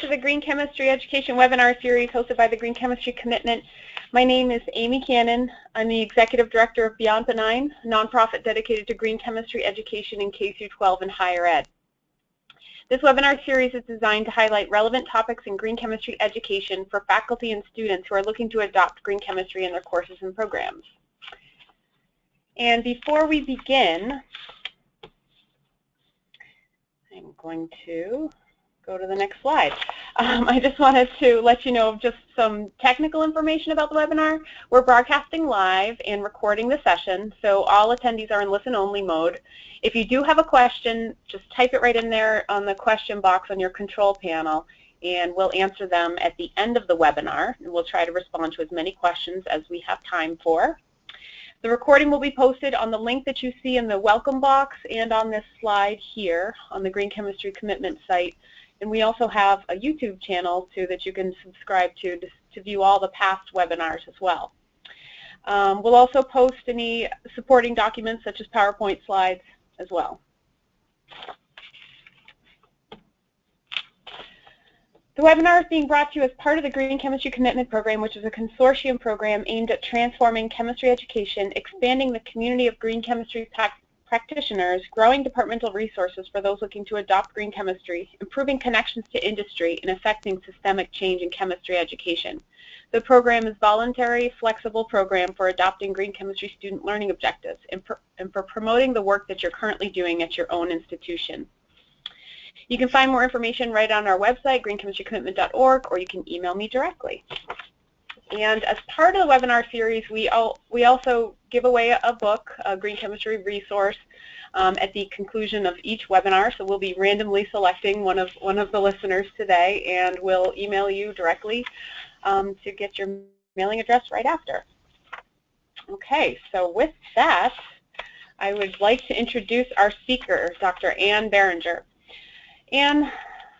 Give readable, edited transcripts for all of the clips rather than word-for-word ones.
to the Green Chemistry Education webinar series hosted by the Green Chemistry Commitment. My name is Amy Cannon. I'm the Executive Director of Beyond Benign, a nonprofit dedicated to green chemistry education in K-12 and higher ed. This webinar series is designed to highlight relevant topics in green chemistry education for faculty and students who are looking to adopt green chemistry in their courses and programs. And before we begin, I'm going to go to the next slide. I just wanted to let you know just some technical information about the webinar. We're broadcasting live and recording the session, so all attendees are in listen-only mode. If you do have a question, just type it right in there on the question box on your control panel, and we'll answer them at the end of the webinar, and we'll try to respond to as many questions as we have time for. The recording will be posted on the link that you see in the welcome box and on this slide here on the Green Chemistry Commitment site. And we also have a YouTube channel too that you can subscribe to view all the past webinars as well. We'll also post any supporting documents such as PowerPoint slides as well. The webinar is being brought to you as part of the Green Chemistry Commitment Program, which is a consortium program aimed at transforming chemistry education, expanding the community of green chemistry practitioners, growing departmental resources for those looking to adopt green chemistry, improving connections to industry, and affecting systemic change in chemistry education. The program is a voluntary, flexible program for adopting green chemistry student learning objectives and for promoting the work that you're currently doing at your own institution. You can find more information right on our website, greenchemistrycommitment.org, or you can email me directly. And as part of the webinar series, we also give away a book, a green chemistry resource, at the conclusion of each webinar. So we'll be randomly selecting one of the listeners today, and we'll email you directly to get your mailing address right after. Okay, so with that, I would like to introduce our speaker, Dr. Anne Berenger. Anne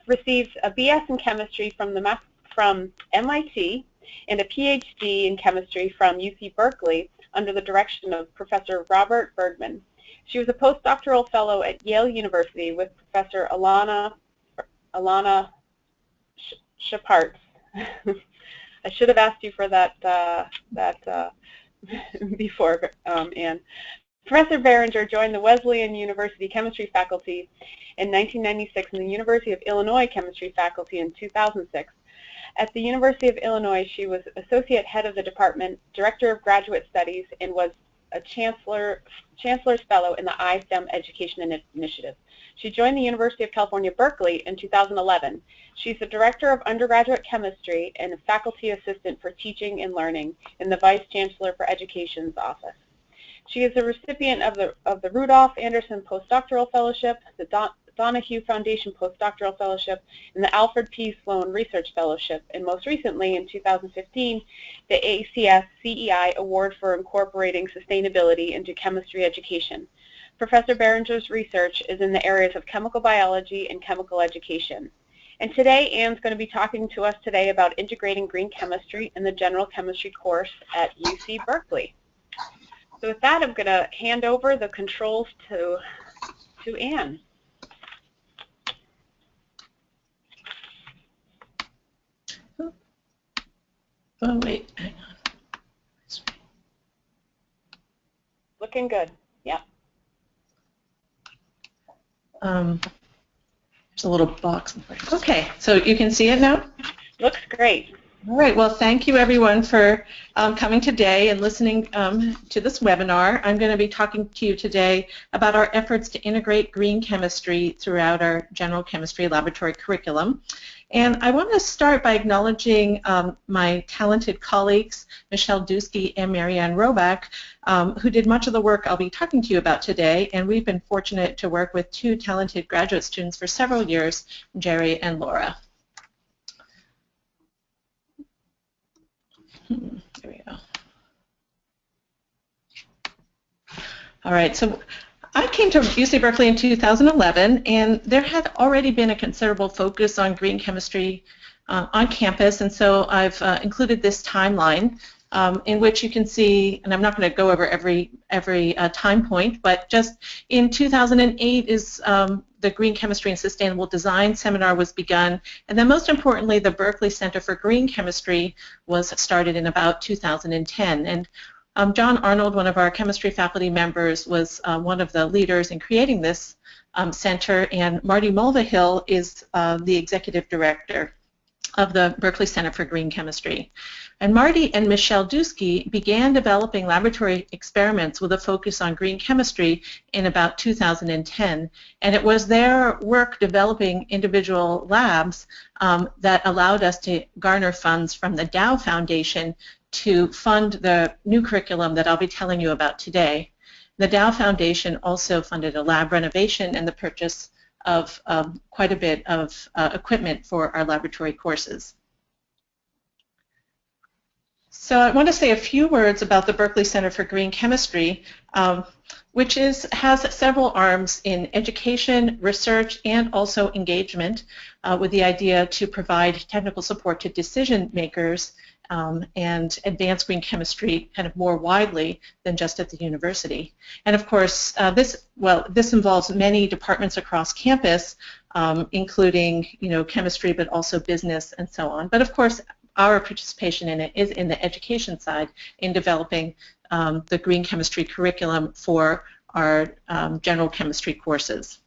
received a BS in chemistry from MIT and a PhD in chemistry from UC Berkeley under the direction of Professor Robert Bergman. She was a postdoctoral fellow at Yale University with Professor Alana Shapartz. I should have asked you for that before, Anne. Professor Berenger joined the Wesleyan University chemistry faculty in 1996 and the University of Illinois chemistry faculty in 2006. At the University of Illinois, she was associate head of the department, director of graduate studies, and was a chancellor's fellow in the iSTEM Education Initiative. She joined the University of California, Berkeley in 2011. She's the director of undergraduate chemistry and a faculty assistant for teaching and learning in the vice chancellor for education's office. She is a recipient of the Rudolph Anderson Postdoctoral Fellowship, the Donahue Foundation Postdoctoral Fellowship, and the Alfred P. Sloan Research Fellowship, and most recently, in 2015, the ACS CEI Award for Incorporating Sustainability into Chemistry Education. Professor Berenger's research is in the areas of chemical biology and chemical education. And today, Anne's going to be talking to us today about integrating green chemistry in the general chemistry course at UC Berkeley. So with that, I'm going to hand over the controls to Anne. Oh, wait, hang on. Looking good, yeah. There's a little box. Okay, so you can see it now? Looks great. All right, well, thank you everyone for coming today and listening to this webinar. I'm going to be talking to you today about our efforts to integrate green chemistry throughout our general chemistry laboratory curriculum. And I want to start by acknowledging my talented colleagues, Michelle Dusky and Marianne Roback, who did much of the work I'll be talking to you about today. And we've been fortunate to work with two talented graduate students for several years, Jerry and Laura. There we go. All right, so I came to UC Berkeley in 2011, and there had already been a considerable focus on green chemistry on campus, and so I've included this timeline in which you can see, and I'm not going to go over every time point, but just in 2008 is the the Green Chemistry and Sustainable Design seminar was begun, and then most importantly, the Berkeley Center for Green Chemistry was started in about 2010. And John Arnold, one of our chemistry faculty members, was one of the leaders in creating this center, and Marty Mulvihill is the executive director of the Berkeley Center for Green Chemistry. And Marty and Michelle Dusky began developing laboratory experiments with a focus on green chemistry in about 2010. And it was their work developing individual labs that allowed us to garner funds from the Dow Foundation to fund the new curriculum that I'll be telling you about today. The Dow Foundation also funded a lab renovation and the purchase of quite a bit of equipment for our laboratory courses. So I want to say a few words about the Berkeley Center for Green Chemistry, which has several arms in education, research, and also engagement with the idea to provide technical support to decision makers and advance green chemistry kind of more widely than just at the university. And of course, this involves many departments across campus, including chemistry, but also business and so on. But of course, our participation in it is in the education side in developing the green chemistry curriculum for our general chemistry courses.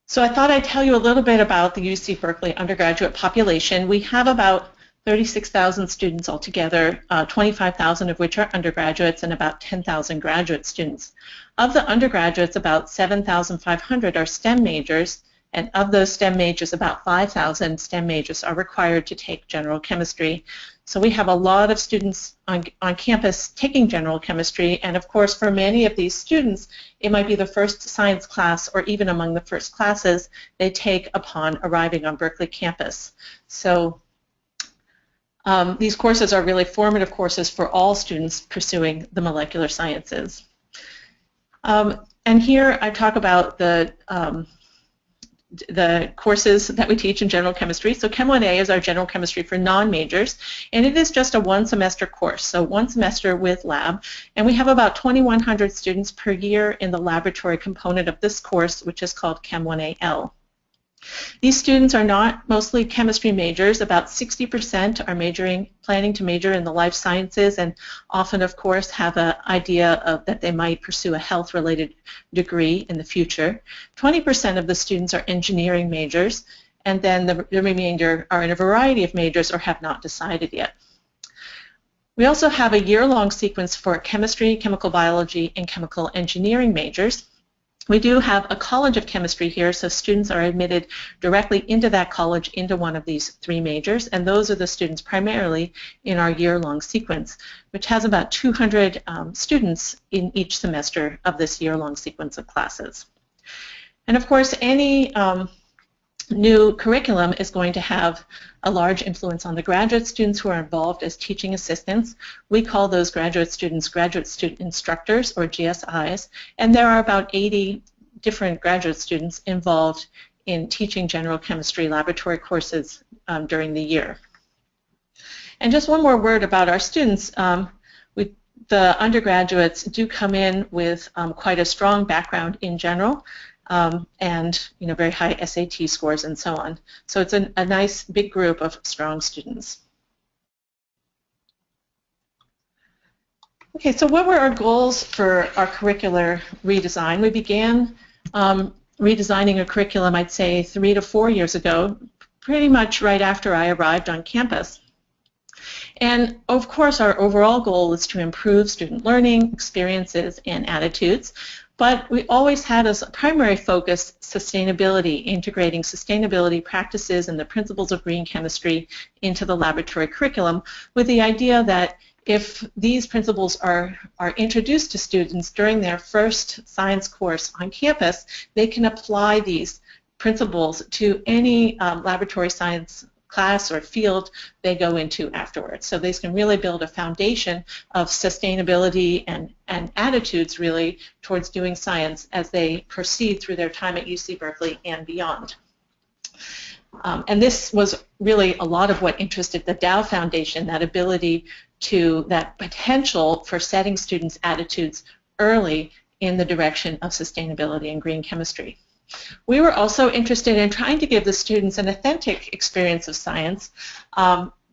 So I thought I'd tell you a little bit about the UC Berkeley undergraduate population. We have about 36,000 students altogether, 25,000 of which are undergraduates and about 10,000 graduate students. Of the undergraduates, about 7,500 are STEM majors, and of those STEM majors, about 5,000 STEM majors are required to take general chemistry. So we have a lot of students on campus taking general chemistry, and of course for many of these students it might be the first science class or even among the first classes they take upon arriving on Berkeley campus. So these courses are really formative courses for all students pursuing the molecular sciences. And here I talk about the courses that we teach in general chemistry. So Chem 1A is our general chemistry for non-majors, and it is just a one-semester course, so one semester with lab, and we have about 2,100 students per year in the laboratory component of this course, which is called Chem 1AL. These students are not mostly chemistry majors. About 60% are planning to major in the life sciences, and often, of course, have an idea that they might pursue a health-related degree in the future. 20% of the students are engineering majors, and then the remainder are in a variety of majors or have not decided yet. We also have a year-long sequence for chemistry, chemical biology, and chemical engineering majors. We do have a College of Chemistry here, so students are admitted directly into that college into one of these three majors, and those are the students primarily in our year-long sequence, which has about 200 students in each semester of this year-long sequence of classes. And of course, any new curriculum is going to have a large influence on the graduate students who are involved as teaching assistants. We call those graduate students graduate student instructors, or GSIs, and there are about 80 different graduate students involved in teaching general chemistry laboratory courses during the year. And just one more word about our students. The undergraduates do come in with quite a strong background in general. And very high SAT scores and so on. So it's a nice big group of strong students. Okay, so what were our goals for our curricular redesign? We began redesigning a curriculum, I'd say 3 to 4 years ago, pretty much right after I arrived on campus. And of course, our overall goal is to improve student learning, experiences, and attitudes. But we always had as a primary focus sustainability, integrating sustainability practices and the principles of green chemistry into the laboratory curriculum, with the idea that if these principles are introduced to students during their first science course on campus, they can apply these principles to any laboratory science class or field they go into afterwards. So they can really build a foundation of sustainability and attitudes really towards doing science as they proceed through their time at UC Berkeley and beyond. And this was really a lot of what interested the Dow Foundation, that ability to, that potential for setting students' attitudes early in the direction of sustainability and green chemistry. We were also interested in trying to give the students an authentic experience of science,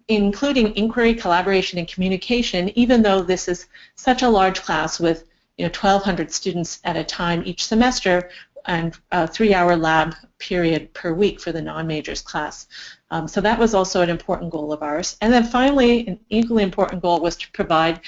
including inquiry, collaboration, and communication, even though this is such a large class with 1,200 students at a time each semester and a 3-hour lab period per week for the non-majors class. So that was also an important goal of ours. And then finally, an equally important goal was to provide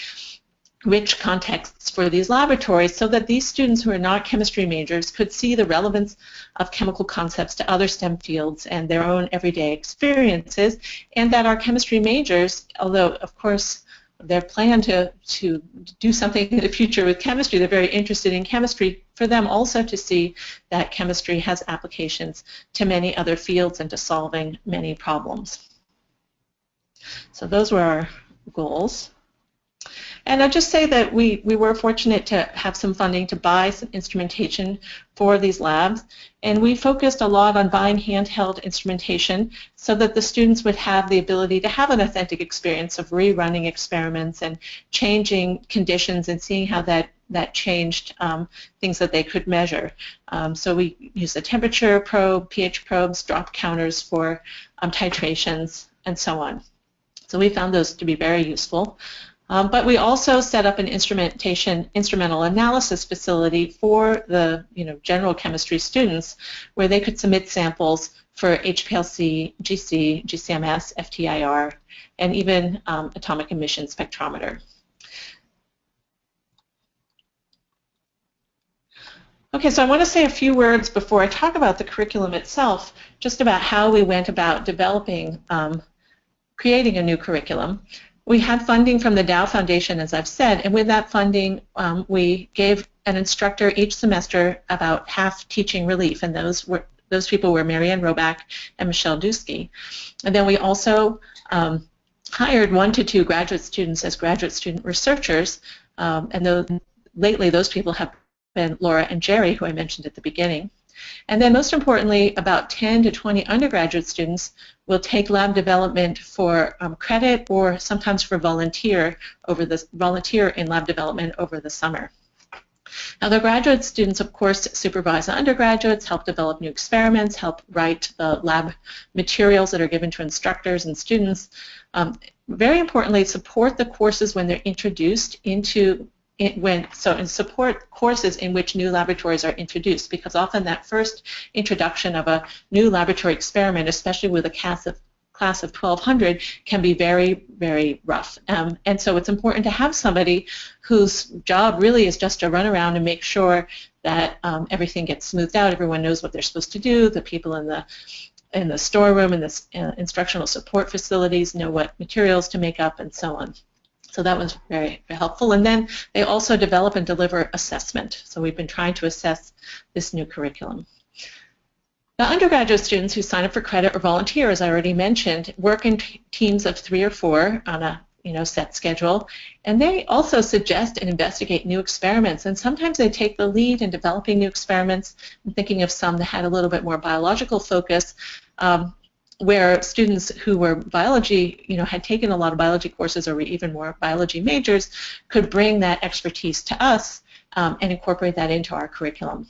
rich contexts for these laboratories so that these students who are not chemistry majors could see the relevance of chemical concepts to other STEM fields and their own everyday experiences, and that our chemistry majors, although of course their plan to do something in the future with chemistry, they're very interested in chemistry, for them also to see that chemistry has applications to many other fields and to solving many problems. So those were our goals. And I'll just say that we were fortunate to have some funding to buy some instrumentation for these labs, and we focused a lot on buying handheld instrumentation so that the students would have the ability to have an authentic experience of rerunning experiments and changing conditions and seeing how that changed things that they could measure. So we used a temperature probe, pH probes, drop counters for titrations, and so on. So we found those to be very useful. But we also set up an instrumental analysis facility for the general chemistry students where they could submit samples for HPLC, GC, GCMS, FTIR, and even atomic emission spectrometer. Okay, so I want to say a few words before I talk about the curriculum itself, just about how we went about developing, creating a new curriculum. We had funding from the Dow Foundation, as I've said, and with that funding, we gave an instructor each semester about half teaching relief, and those people were Marianne Roback and Michelle Dusky. And then we also hired 1 to 2 graduate students as graduate student researchers, and lately those people have been Laura and Jerry, who I mentioned at the beginning. And then most importantly, about 10 to 20 undergraduate students will take lab development for credit or sometimes for volunteer in lab development over the summer. Now the graduate students, of course, supervise the undergraduates, help develop new experiments, help write the lab materials that are given to instructors and students. Very importantly, support the courses when they're introduced into and support courses in which new laboratories are introduced, because often that first introduction of a new laboratory experiment, especially with a class of 1,200, can be very, very rough. And so it's important to have somebody whose job really is just to run around and make sure that everything gets smoothed out, everyone knows what they're supposed to do, the people in the storeroom and the instructional support facilities know what materials to make up, and so on. So that was very, very helpful. And then they also develop and deliver assessment. So we've been trying to assess this new curriculum. The undergraduate students who sign up for credit or volunteer, as I already mentioned, work in teams of 3 or 4 on a set schedule, and they also suggest and investigate new experiments, and sometimes they take the lead in developing new experiments. I'm thinking of some that had a little bit more biological focus, where students who were biology, had taken a lot of biology courses or were even more biology majors, could bring that expertise to us and incorporate that into our curriculum.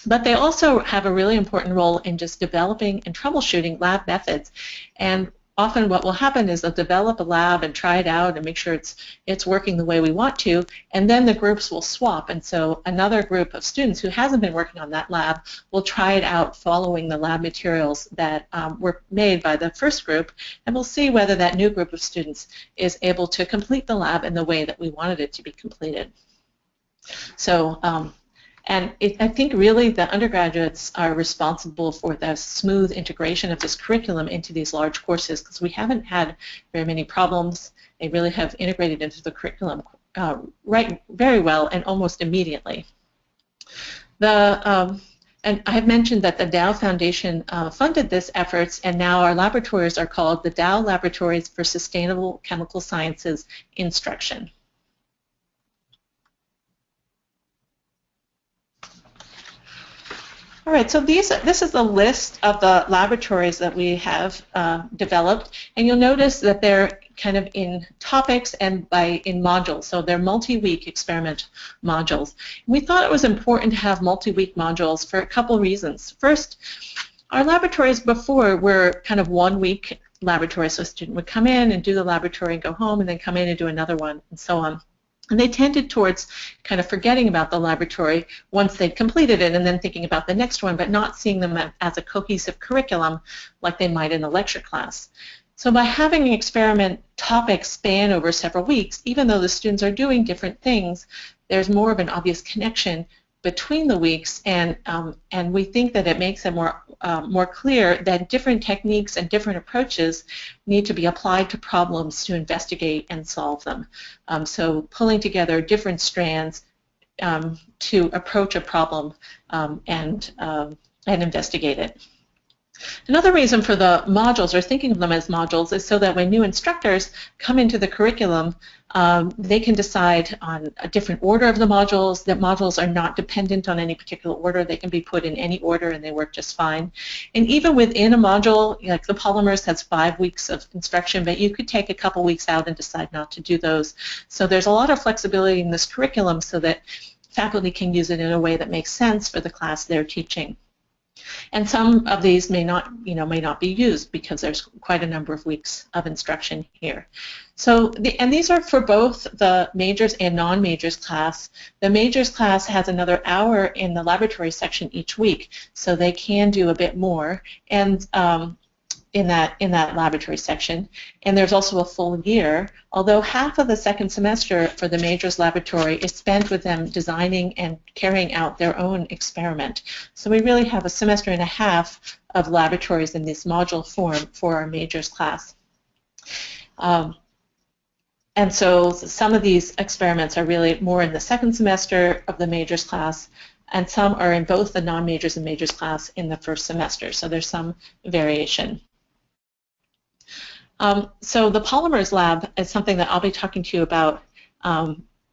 But they also have a really important role in just developing and troubleshooting lab methods. And often what will happen is they'll develop a lab and try it out and make sure it's working the way we want to, and then the groups will swap. And so another group of students who hasn't been working on that lab will try it out following the lab materials that were made by the first group, and we'll see whether that new group of students is able to complete the lab in the way that we wanted it to be completed. So I think really the undergraduates are responsible for the smooth integration of this curriculum into these large courses, because we haven't had very many problems. They really have integrated into the curriculum very well and almost immediately. And I have mentioned that the Dow Foundation funded this efforts, and now our laboratories are called the Dow Laboratories for Sustainable Chemical Sciences Instruction. All right, so this is the list of the laboratories that we have developed, and you'll notice that they're kind of in topics and in modules, so they're multi-week experiment modules. We thought it was important to have multi-week modules for a couple reasons. First, our laboratories before were kind of one-week laboratories, so a student would come in and do the laboratory and go home, and then come in and do another one, and so on. And they tended towards kind of forgetting about the laboratory once they'd completed it and then thinking about the next one, but not seeing them as a cohesive curriculum like they might in a lecture class. So by having an experiment topic span over several weeks, even though the students are doing different things, there's more of an obvious connection between the weeks, and we think that it makes it more clear that different techniques and different approaches need to be applied to problems to investigate and solve them. So pulling together different strands to approach a problem and investigate it. Another reason for the modules, or thinking of them as modules, is so that when new instructors come into the curriculum, they can decide on a different order of the modules. The modules are not dependent on any particular order. They can be put in any order and they work just fine. And even within a module, like the polymers has 5 weeks of instruction, but you could take a couple weeks out and decide not to do those. So there's a lot of flexibility in this curriculum so that faculty can use it in a way that makes sense for the class they're teaching. And some of these may not be used because there's quite a number of weeks of instruction here. So, and these are for both the majors and non-majors class. The majors class has another hour in the laboratory section each week, so they can do a bit more, and in that laboratory section. And there's also a full year, although half of the second semester for the majors laboratory is spent with them designing and carrying out their own experiment. So we really have a semester and a half of laboratories in this module form for our majors class. And so some of these experiments are really more in the second semester of the majors class, and some are in both the non-majors and majors class in the first semester. So there's some variation. So the polymers lab is something that I'll be talking to you about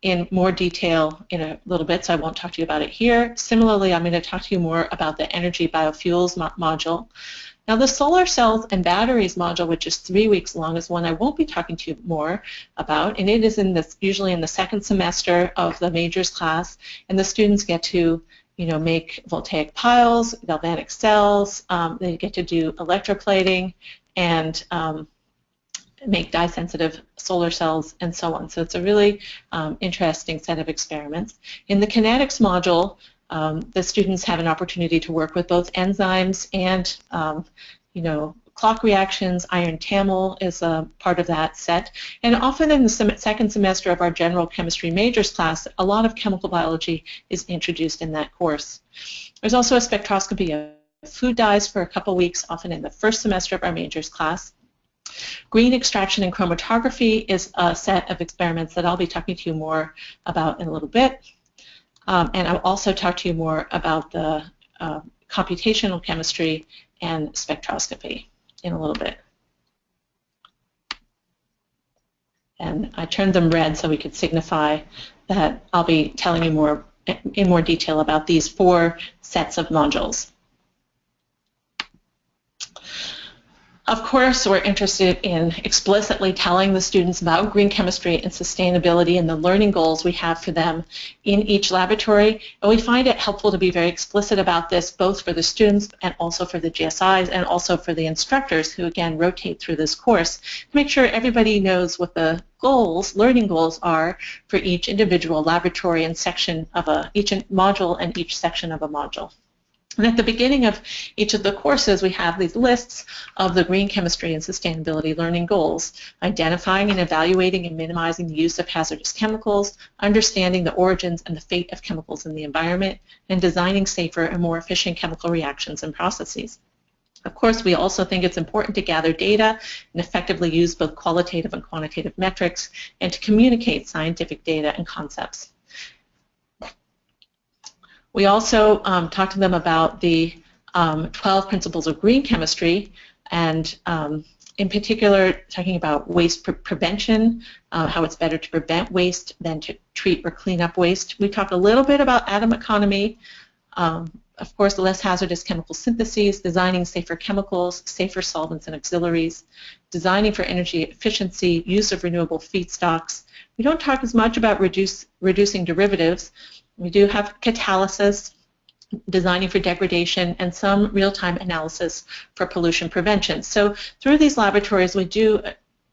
in more detail in a little bit, so I won't talk to you about it here. Similarly, I'm going to talk to you more about the energy biofuels module. Now the solar cells and batteries module, which is 3 weeks long, is one I won't be talking to you more about, and it is usually in the second semester of the majors class, and the students get to make voltaic piles, galvanic cells, they get to do electroplating, and make dye-sensitive solar cells, and so on. So it's a really interesting set of experiments. In the kinetics module, the students have an opportunity to work with both enzymes and, clock reactions. Iron tamil is a part of that set. And often in the second semester of our general chemistry majors class, a lot of chemical biology is introduced in that course. There's also a spectroscopy of food dyes for a couple weeks, often in the first semester of our majors class. Green extraction and chromatography is a set of experiments that I'll be talking to you more about in a little bit. And I'll also talk to you more about the computational chemistry and spectroscopy in a little bit. And I turned them red so we could signify that I'll be telling you more in more detail about these 4 sets of modules. Of course, we're interested in explicitly telling the students about green chemistry and sustainability and the learning goals we have for them in each laboratory. And we find it helpful to be very explicit about this, both for the students and also for the GSIs and also for the instructors who, again, rotate through this course to make sure everybody knows what the goals, learning goals, are for each individual laboratory and section of each module and each section of a module. And at the beginning of each of the courses, we have these lists of the green chemistry and sustainability learning goals: identifying and evaluating and minimizing the use of hazardous chemicals, understanding the origins and the fate of chemicals in the environment, and designing safer and more efficient chemical reactions and processes. Of course, we also think it's important to gather data and effectively use both qualitative and quantitative metrics, and to communicate scientific data and concepts. We also talked to them about the 12 principles of green chemistry, and in particular talking about waste prevention, how it's better to prevent waste than to treat or clean up waste. We talked a little bit about atom economy, of course, less hazardous chemical syntheses, designing safer chemicals, safer solvents and auxiliaries, designing for energy efficiency, use of renewable feedstocks. We don't talk as much about reducing derivatives. We do have catalysis, designing for degradation, and some real-time analysis for pollution prevention. So through these laboratories, we do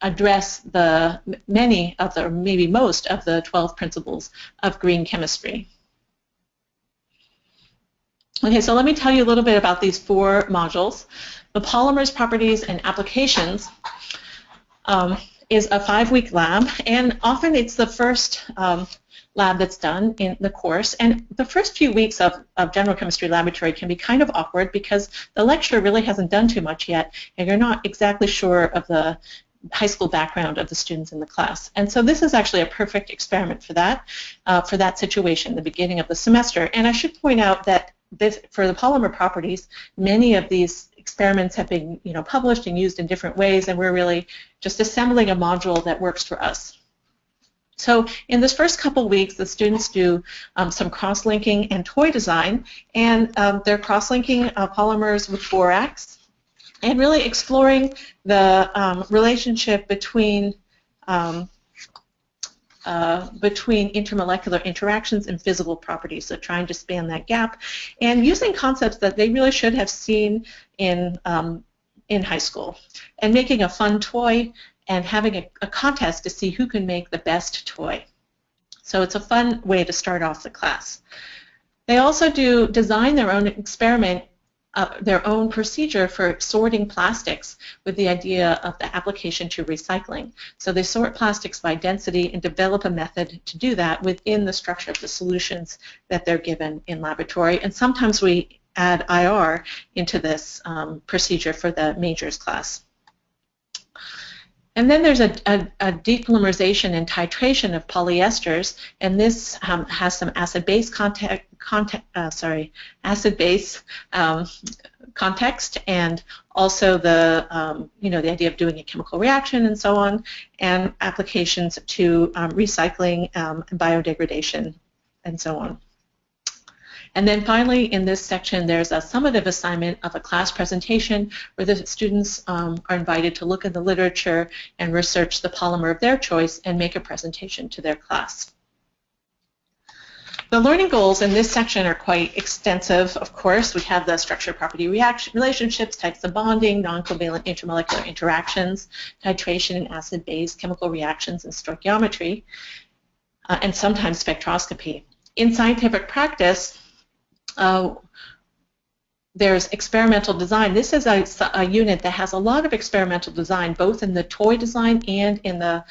address many of the, or maybe most of the 12 principles of green chemistry. Okay, so let me tell you a little bit about these 4 modules. The polymers, properties, and applications is a 5-week lab, and often it's the first lab that's done in the course. And the first few weeks of general chemistry laboratory can be kind of awkward because the lecturer really hasn't done too much yet, and you're not exactly sure of the high school background of the students in the class. And so this is actually a perfect experiment for that situation, the beginning of the semester. And I should point out that for the polymer properties, many of these experiments have been published and used in different ways, and we're really just assembling a module that works for us. So in this first couple weeks, the students do some cross-linking and toy design, and they're cross-linking polymers with borax, and really exploring the relationship between intermolecular interactions and physical properties, so trying to span that gap, and using concepts that they really should have seen in high school, and making a fun toy and having a contest to see who can make the best toy. So it's a fun way to start off the class. They also design their own experiment, their own procedure for sorting plastics with the idea of the application to recycling. So they sort plastics by density and develop a method to do that within the structure of the solutions that they're given in laboratory. And sometimes we add IR into this procedure for the majors class. And then there's a depolymerization and titration of polyesters, and this has some acid-base context, and also the the idea of doing a chemical reaction and so on, and applications to recycling, biodegradation, and so on. And then finally, in this section, there's a summative assignment of a class presentation where the students are invited to look at the literature and research the polymer of their choice and make a presentation to their class. The learning goals in this section are quite extensive, of course. We have the structure-property relationships, types of bonding, non-covalent intermolecular interactions, titration and acid-base, chemical reactions, and stoichiometry, and sometimes spectroscopy. In scientific practice, there's experimental design. This is a unit that has a lot of experimental design, both in the toy design and in the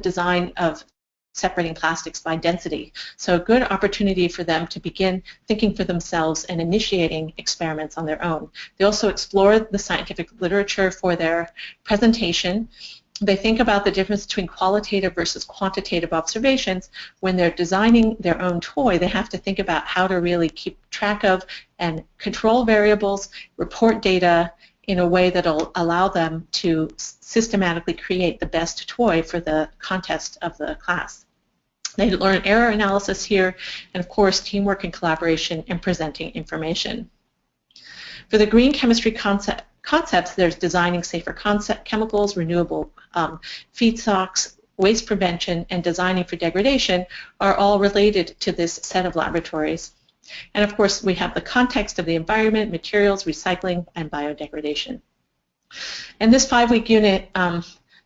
design of separating plastics by density. So a good opportunity for them to begin thinking for themselves and initiating experiments on their own. They also explore the scientific literature for their presentation. They think about the difference between qualitative versus quantitative observations. When they're designing their own toy, they have to think about how to really keep track of and control variables, report data in a way that will allow them to systematically create the best toy for the contest of the class. They learn error analysis here, and of course teamwork and collaboration and presenting information. For the green chemistry concepts, there's designing safer chemicals, renewable feedstocks, waste prevention, and designing for degradation are all related to this set of laboratories. And of course, we have the context of the environment, materials, recycling, and biodegradation. And this 5-week unit, so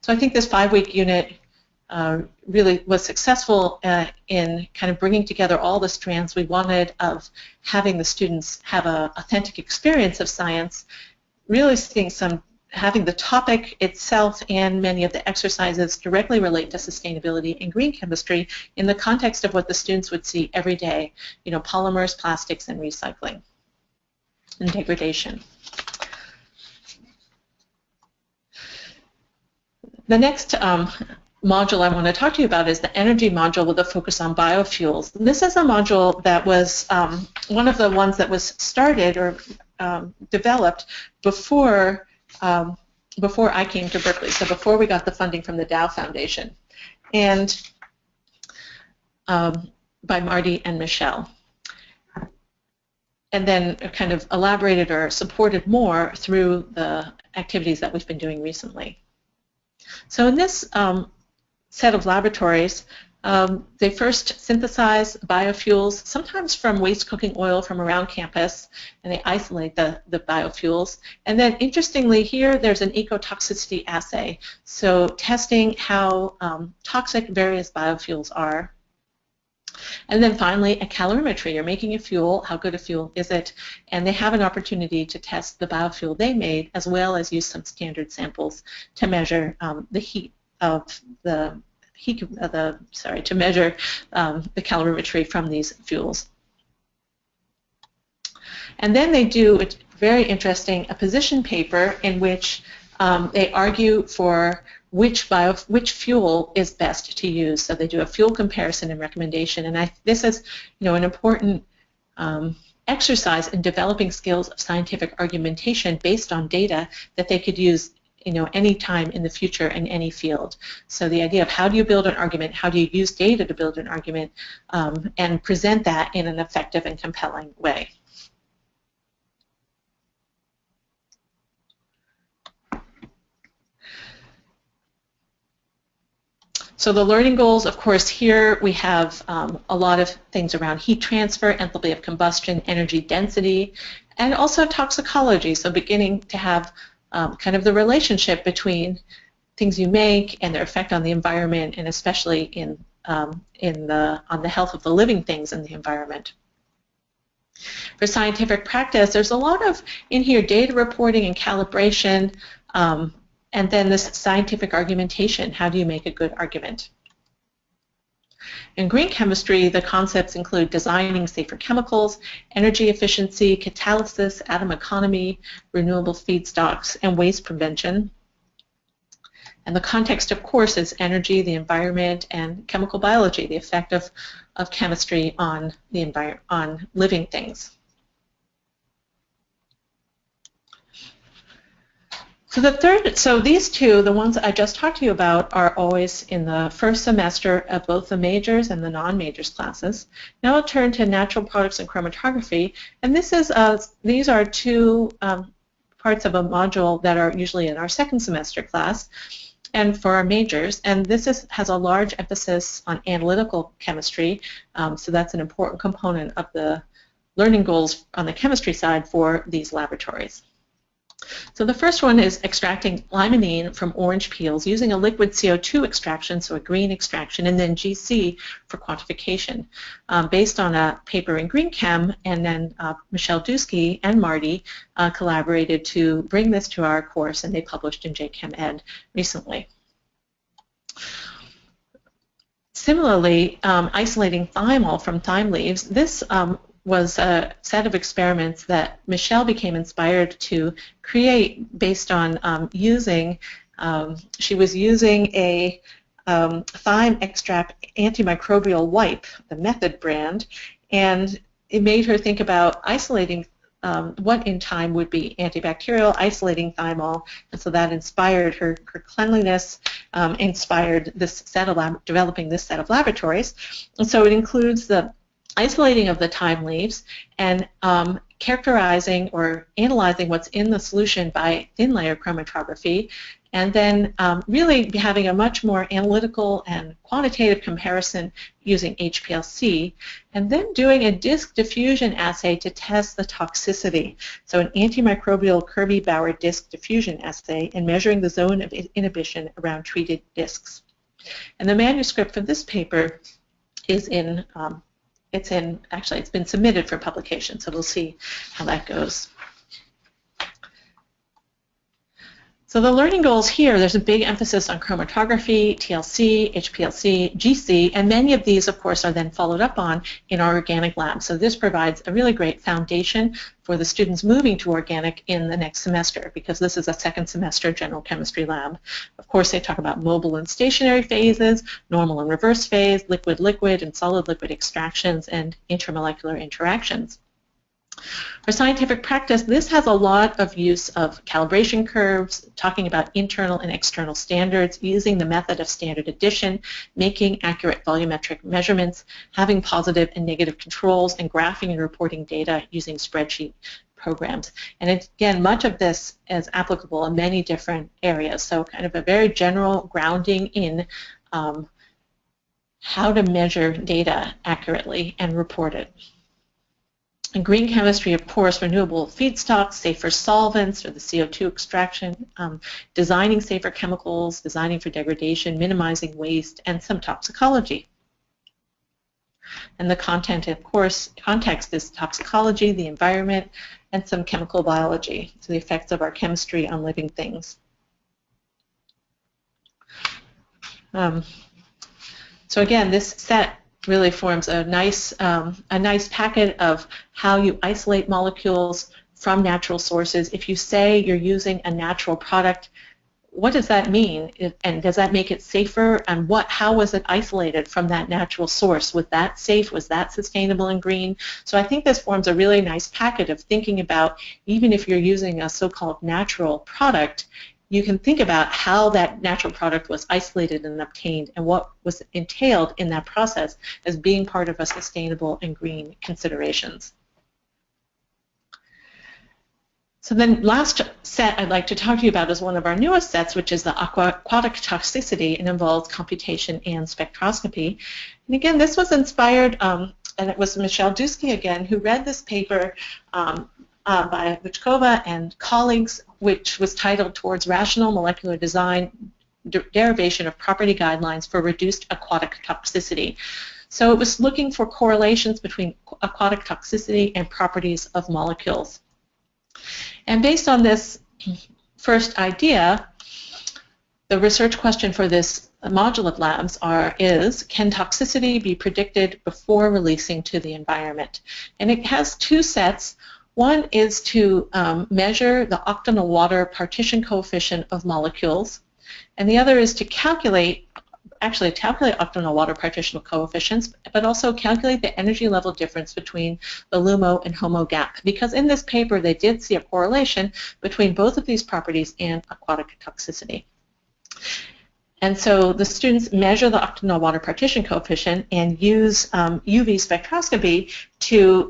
I think this 5-week unit really was successful in kind of bringing together all the strands we wanted of having the students have an authentic experience of science, really seeing having the topic itself and many of the exercises directly relate to sustainability and green chemistry in the context of what the students would see every day, polymers, plastics, and recycling and degradation. The next module I want to talk to you about is the energy module with a focus on biofuels. This is a module that was one of the ones that was started or developed before I came to Berkeley, so before we got the funding from the Dow Foundation, and by Marty and Michelle. and then kind of elaborated or supported more through the activities that we've been doing recently. So in this set of laboratories, they first synthesize biofuels, sometimes from waste cooking oil from around campus, and they isolate the biofuels. And then interestingly here, there's an ecotoxicity assay, so testing how toxic various biofuels are. And then finally, a calorimetry. You're making a fuel. How good a fuel is it? And they have an opportunity to test the biofuel they made, as well as use some standard samples to measure the heat of the to measure the calorimetry from these fuels. And then they do, it's very interesting, a position paper in which they argue for which fuel is best to use. So they do a fuel comparison and recommendation, and this is, an important exercise in developing skills of scientific argumentation based on data that they could use, any time in the future in any field. So the idea of how do you build an argument, how do you use data to build an argument, and present that in an effective and compelling way. So the learning goals, of course, here we have a lot of things around heat transfer, enthalpy of combustion, energy density, and also toxicology. So beginning to have kind of the relationship between things you make and their effect on the environment, and especially on the health of the living things in the environment. For scientific practice, there's a lot of in here data reporting and calibration. And then this scientific argumentation, how do you make a good argument? In green chemistry, the concepts include designing safer chemicals, energy efficiency, catalysis, atom economy, renewable feedstocks, and waste prevention. And the context, of course, is energy, the environment, and chemical biology, the effect of chemistry on on living things. So these two, the ones I just talked to you about, are always in the first semester of both the majors and the non-majors classes. Now I'll turn to natural products and chromatography, and these are two parts of a module that are usually in our second semester class and for our majors, and this has a large emphasis on analytical chemistry, so that's an important component of the learning goals on the chemistry side for these laboratories. So the first one is extracting limonene from orange peels using a liquid CO2 extraction, so a green extraction, and then GC for quantification, based on a paper in Green Chem, and then Michelle Dusky and Marty collaborated to bring this to our course, and they published in JChem Ed recently. Similarly, isolating thymol from thyme leaves, this was a set of experiments that Michelle became inspired to create based on she was using a thyme extract antimicrobial wipe, the Method brand, and it made her think about isolating what in time would be antibacterial, isolating thymol, and so that inspired her cleanliness, inspired this set of developing this set of laboratories. And so it includes the isolating of the thyme leaves and characterizing or analyzing what's in the solution by thin layer chromatography, and then really having a much more analytical and quantitative comparison using HPLC, and then doing a disc diffusion assay to test the toxicity. So an antimicrobial Kirby-Bauer disc diffusion assay and measuring the zone of inhibition around treated discs. And the manuscript for this paper is actually it's been submitted for publication, so we'll see how that goes. So the learning goals here, there's a big emphasis on chromatography, TLC, HPLC, GC, and many of these, of course, are then followed up on in our organic lab. So this provides a really great foundation for the students moving to organic in the next semester, because this is a second semester general chemistry lab. Of course, they talk about mobile and stationary phases, normal and reverse phase, liquid-liquid and solid-liquid extractions, and intermolecular interactions. For scientific practice, this has a lot of use of calibration curves, talking about internal and external standards, using the method of standard addition, making accurate volumetric measurements, having positive and negative controls, and graphing and reporting data using spreadsheet programs. And again, much of this is applicable in many different areas, so kind of a very general grounding in how to measure data accurately and report it. In green chemistry, of course, renewable feedstocks, safer solvents for the CO2 extraction, designing safer chemicals, designing for degradation, minimizing waste, and some toxicology. And the content, of course, context is toxicology, the environment, and some chemical biology, so the effects of our chemistry on living things. So again, this set really forms a nice packet of how you isolate molecules from natural sources. If you say you're using a natural product, what does that mean? And does that make it safer? And how was it isolated from that natural source? Was that safe? Was that sustainable and green? So I think this forms a really nice packet of thinking about, even if you're using a so-called natural product, you can think about how that natural product was isolated and obtained and what was entailed in that process as being part of a sustainable and green considerations. So then last set I'd like to talk to you about is one of our newest sets, which is the aquatic toxicity, and involves computation and spectroscopy. And again, this was inspired, and it was Michelle Dusky again, who read this paper by Vichkova and colleagues, which was titled Towards Rational Molecular Design, Derivation of Property Guidelines for Reduced Aquatic Toxicity. So it was looking for correlations between aquatic toxicity and properties of molecules. And based on this first idea, the research question for this module of labs is, can toxicity be predicted before releasing to the environment? And it has two sets. One is to measure the octanol water partition coefficient of molecules, and the other is to calculate octanol water partition coefficients, but also calculate the energy level difference between the LUMO and HOMO gap, because in this paper they did see a correlation between both of these properties and aquatic toxicity. And so the students measure the octanol water partition coefficient and use UV spectroscopy to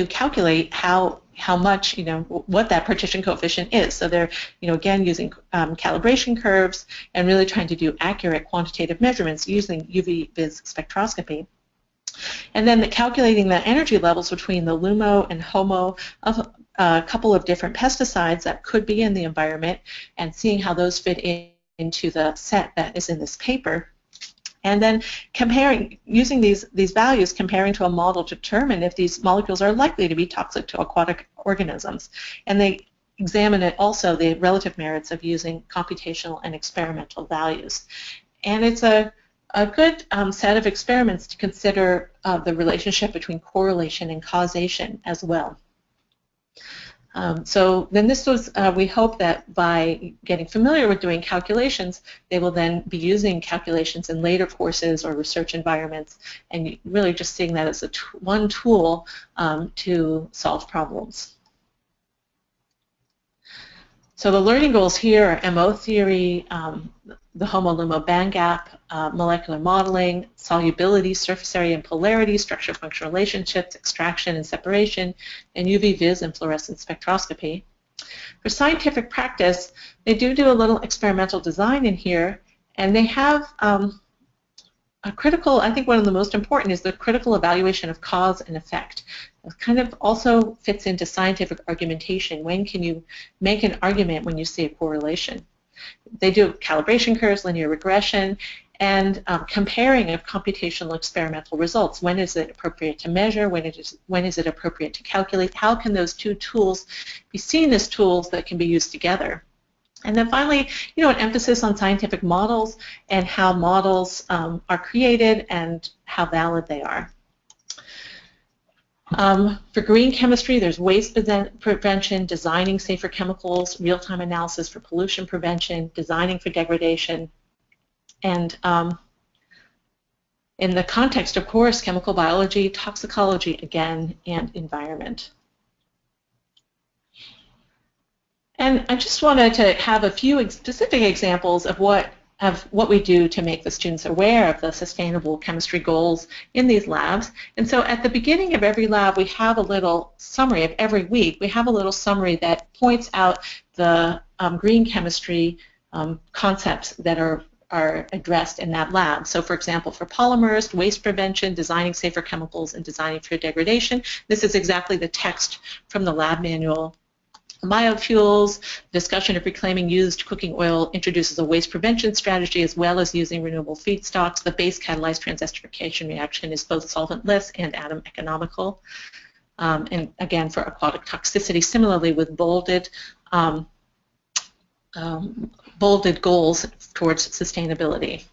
calculate how much, what that partition coefficient is. So they're, again, using calibration curves and really trying to do accurate quantitative measurements using UV vis spectroscopy. And then calculating the energy levels between the LUMO and HOMO of a couple of different pesticides that could be in the environment, and seeing how those fit into the set that is in this paper. And then using these values, comparing to a model to determine if these molecules are likely to be toxic to aquatic organisms. And they examine it also, the relative merits of using computational and experimental values. And it's a good set of experiments to consider the relationship between correlation and causation as well. So then this was, we hope that by getting familiar with doing calculations, they will then be using calculations in later courses or research environments, and really just seeing that as one tool to solve problems. So the learning goals here are MO theory, the HOMO-LUMO band gap, molecular modeling, solubility, surface area and polarity, structure-function relationships, extraction and separation, and UV vis and fluorescence spectroscopy. For scientific practice, they do a little experimental design in here, and they have a critical, I think one of the most important is the critical evaluation of cause and effect. It kind of also fits into scientific argumentation. When can you make an argument when you see a correlation? They do calibration curves, linear regression, and comparing of computational experimental results. When is it appropriate to measure? When is it appropriate to calculate? How can those two tools be seen as tools that can be used together? And then finally, an emphasis on scientific models and how models are created and how valid they are. For green chemistry, there's waste prevention, designing safer chemicals, real-time analysis for pollution prevention, designing for degradation, and In the context, of course, chemical biology, toxicology again, and environment. And I just wanted to have a few specific examples of what we do to make the students aware of the sustainable chemistry goals in these labs. And so at the beginning of every lab, we have a little summary of every week. We have a little summary that points out the green chemistry concepts that are addressed in that lab. So for example, for polymers, waste prevention, designing safer chemicals, and designing for degradation, this is exactly the text from the lab manual. Biofuels, discussion of reclaiming used cooking oil introduces a waste prevention strategy as well as using renewable feedstocks. The base catalyzed transesterification reaction is both solventless and atom economical. And again, for aquatic toxicity, similarly with bolded goals towards sustainability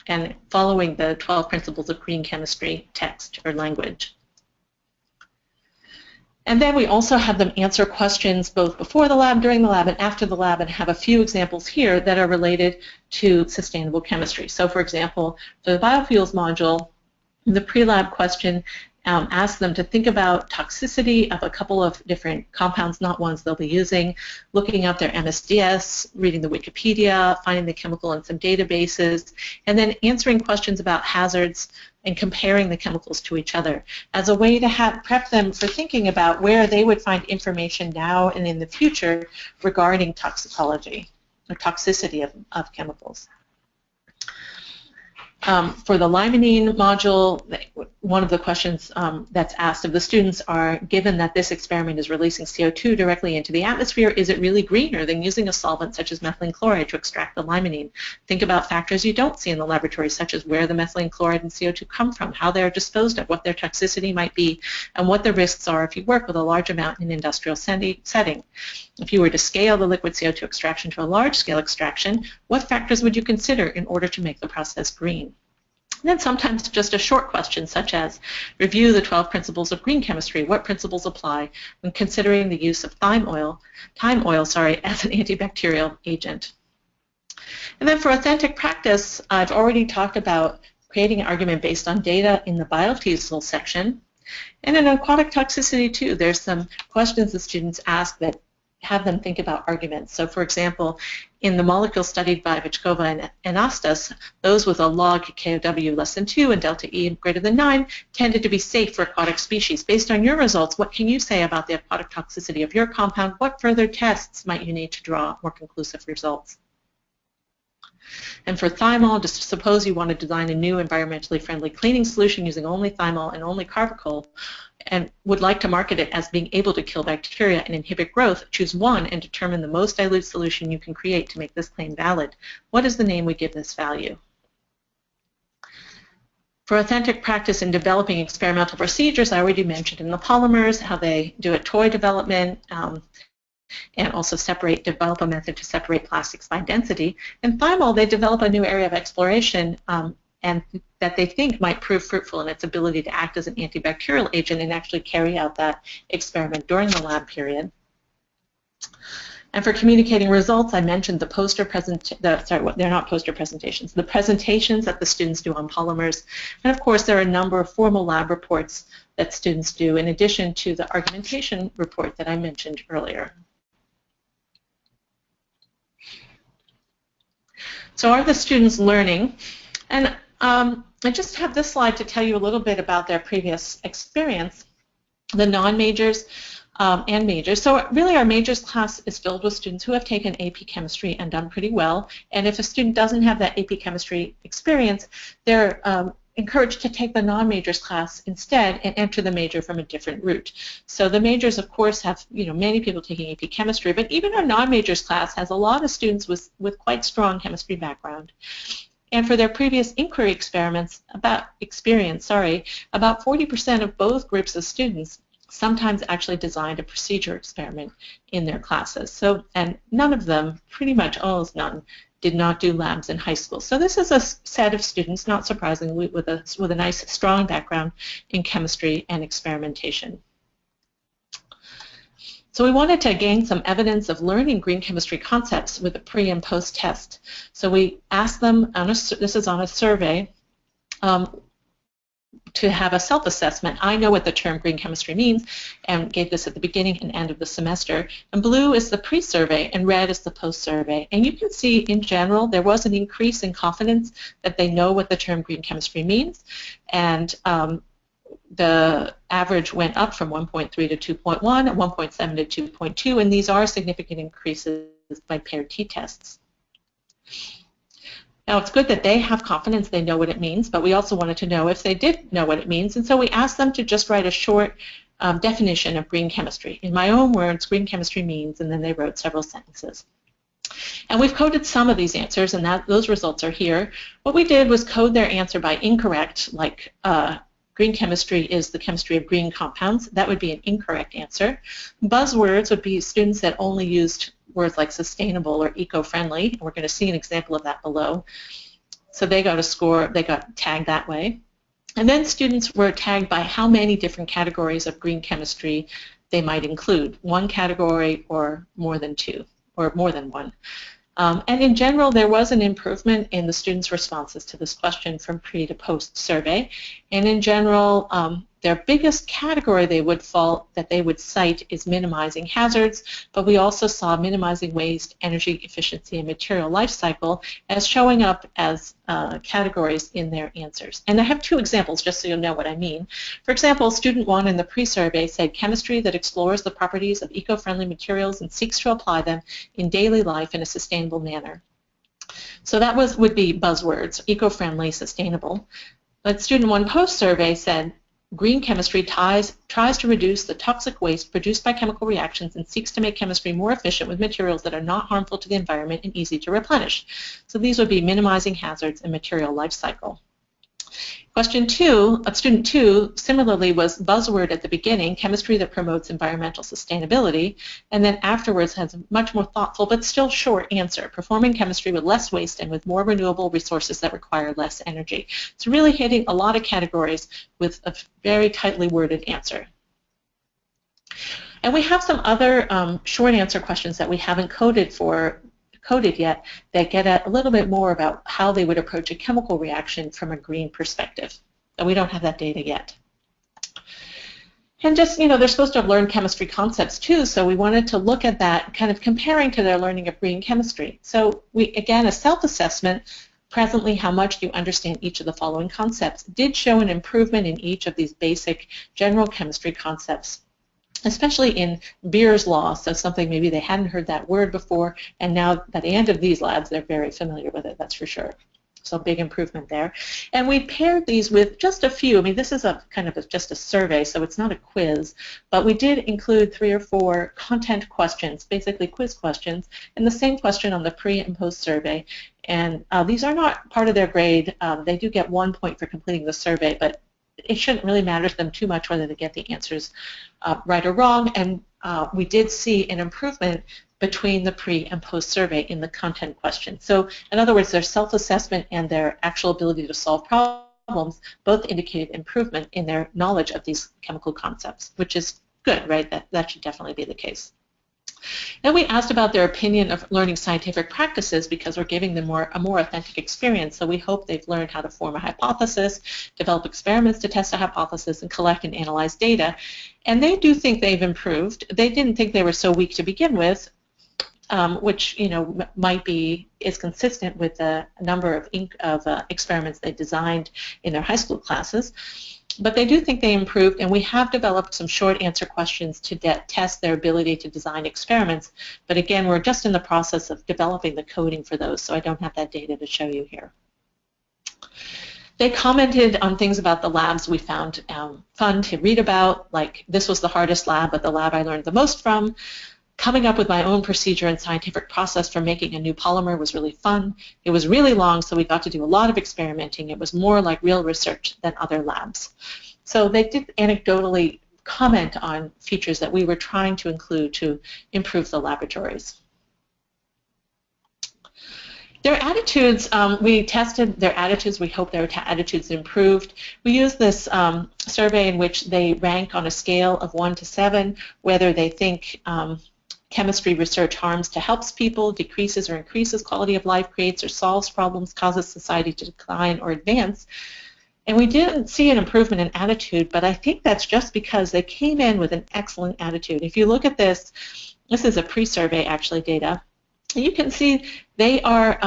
and following the 12 principles of green chemistry text or language. And then we also have them answer questions both before the lab, during the lab, and after the lab, and have a few examples here that are related to sustainable chemistry. So for example, for the biofuels module, the pre-lab question asks them to think about toxicity of a couple of different compounds, not ones they'll be using, looking up their MSDS, reading the Wikipedia, finding the chemical in some databases, and then answering questions about hazards and comparing the chemicals to each other as a way to prep them for thinking about where they would find information now and in the future regarding toxicology or toxicity of chemicals. For the limonene module, one of the questions that's asked of the students are, given that this experiment is releasing CO2 directly into the atmosphere, is it really greener than using a solvent such as methylene chloride to extract the limonene? Think about factors you don't see in the laboratory, such as where the methylene chloride and CO2 come from, how they're disposed of, what their toxicity might be, and what the risks are if you work with a large amount in an industrial setting. If you were to scale the liquid CO2 extraction to a large-scale extraction, what factors would you consider in order to make the process green? And then sometimes just a short question such as, review the 12 principles of green chemistry. What principles apply when considering the use of thyme oil as an antibacterial agent? And then for authentic practice, I've already talked about creating an argument based on data in the biodiesel section. And in aquatic toxicity too, there's some questions the students ask that have them think about arguments. So for example, in the molecules studied by Vichkova and Anastas, those with a log KOW less than 2 and delta E greater than 9 tended to be safe for aquatic species. Based on your results, what can you say about the aquatic toxicity of your compound? What further tests might you need to draw more conclusive results? And for thymol, just suppose you want to design a new environmentally friendly cleaning solution using only thymol and only carbachol, and would like to market it as being able to kill bacteria and inhibit growth, choose one and determine the most dilute solution you can create to make this claim valid. What is the name we give this value? For authentic practice in developing experimental procedures, I already mentioned in the polymers how they do a toy development and also develop a method to separate plastics by density. In thymol, they develop a new area of exploration and that they think might prove fruitful in its ability to act as an antibacterial agent and actually carry out that experiment during the lab period. And for communicating results, I mentioned the they're not poster presentations, the presentations that the students do on polymers. And of course, there are a number of formal lab reports that students do in addition to the argumentation report that I mentioned earlier. So are the students learning? And I just have this slide to tell you a little bit about their previous experience, the non-majors and majors. So really our majors class is filled with students who have taken AP Chemistry and done pretty well. And if a student doesn't have that AP Chemistry experience, they're encouraged to take the non-majors class instead and enter the major from a different route. So the majors, of course, have many people taking AP Chemistry, but even our non-majors class has a lot of students with quite strong chemistry background. And for their previous inquiry about 40% of both groups of students sometimes actually designed a procedure experiment in their classes. So, and none of them, pretty much almost none, did not do labs in high school. So this is a set of students, not surprisingly, with a nice, strong background in chemistry and experimentation. So we wanted to gain some evidence of learning green chemistry concepts with a pre- and post-test. So we asked them, this is on a survey, to have a self-assessment. I know what the term green chemistry means and gave this at the beginning and end of the semester. And blue is the pre-survey and red is the post-survey. And you can see in general there was an increase in confidence that they know what the term green chemistry means. And the average went up from 1.3 to 2.1 and 1.7 to 2.2, and these are significant increases by paired t-tests. Now, it's good that they have confidence, they know what it means, but we also wanted to know if they did know what it means, and so we asked them to just write a short definition of green chemistry. In my own words, green chemistry means, and then they wrote several sentences. And we've coded some of these answers, and those results are here. What we did was code their answer by incorrect, like green chemistry is the chemistry of green compounds. That would be an incorrect answer. Buzzwords would be students that only used words like sustainable or eco-friendly. We're going to see an example of that below. So they got a score, they got tagged that way. And then students were tagged by how many different categories of green chemistry they might include, one category or more than two, or more than one. And in general, there was an improvement in the students' responses to this question from pre to post survey. And in general, their biggest category they would cite is minimizing hazards, but we also saw minimizing waste, energy efficiency, and material life cycle as showing up as categories in their answers. And I have two examples just so you'll know what I mean. For example, student 1 in the pre-survey said chemistry that explores the properties of eco-friendly materials and seeks to apply them in daily life in a sustainable manner. So that would be buzzwords, eco-friendly, sustainable. But student 1 post-survey said green chemistry tries to reduce the toxic waste produced by chemical reactions and seeks to make chemistry more efficient with materials that are not harmful to the environment and easy to replenish. So these would be minimizing hazards and material life cycle. Question 2 of student 2 similarly was buzzword at the beginning, chemistry that promotes environmental sustainability, and then afterwards has a much more thoughtful but still short answer, performing chemistry with less waste and with more renewable resources that require less energy. It's really hitting a lot of categories with a very tightly worded answer. And we have some other short answer questions that we haven't coded yet that get at a little bit more about how they would approach a chemical reaction from a green perspective. And we don't have that data yet. And just, they're supposed to have learned chemistry concepts too, so we wanted to look at that kind of comparing to their learning of green chemistry. So again, a self-assessment, presently how much do you understand each of the following concepts, did show an improvement in each of these basic general chemistry concepts, especially in Beer's law, so something maybe they hadn't heard that word before, and now at the end of these labs they're very familiar with it, that's for sure. So big improvement there. And we paired these with just a few. I mean, this is a kind of just a survey, so it's not a quiz, but we did include 3 or 4 content questions, basically quiz questions, and the same question on the pre and post survey. And these are not part of their grade. They do get 1 point for completing the survey, but it shouldn't really matter to them too much whether they get the answers right or wrong, and we did see an improvement between the pre and post survey in the content question. So in other words, their self-assessment and their actual ability to solve problems both indicated improvement in their knowledge of these chemical concepts, which is good, right? That should definitely be the case. Then we asked about their opinion of learning scientific practices because we're giving them a more authentic experience, so we hope they've learned how to form a hypothesis, develop experiments to test a hypothesis, and collect and analyze data. And they do think they've improved. They didn't think they were so weak to begin with, which is consistent with the number of experiments they designed in their high school classes. But they do think they improved, and we have developed some short answer questions to test their ability to design experiments. But again, we're just in the process of developing the coding for those, so I don't have that data to show you here. They commented on things about the labs we found fun to read about, like this was the hardest lab, but the lab I learned the most from. Coming up with my own procedure and scientific process for making a new polymer was really fun. It was really long, so we got to do a lot of experimenting. It was more like real research than other labs. So they did anecdotally comment on features that we were trying to include to improve the laboratories. Their attitudes, we tested their attitudes. We hope their attitudes improved. We used this survey in which they rank on a scale of 1 to 7 whether they think chemistry research harms to helps people, decreases or increases quality of life, creates or solves problems, causes society to decline or advance. And we didn't see an improvement in attitude, but I think that's just because they came in with an excellent attitude. If you look at this, this is a pre-survey actually data, you can see they are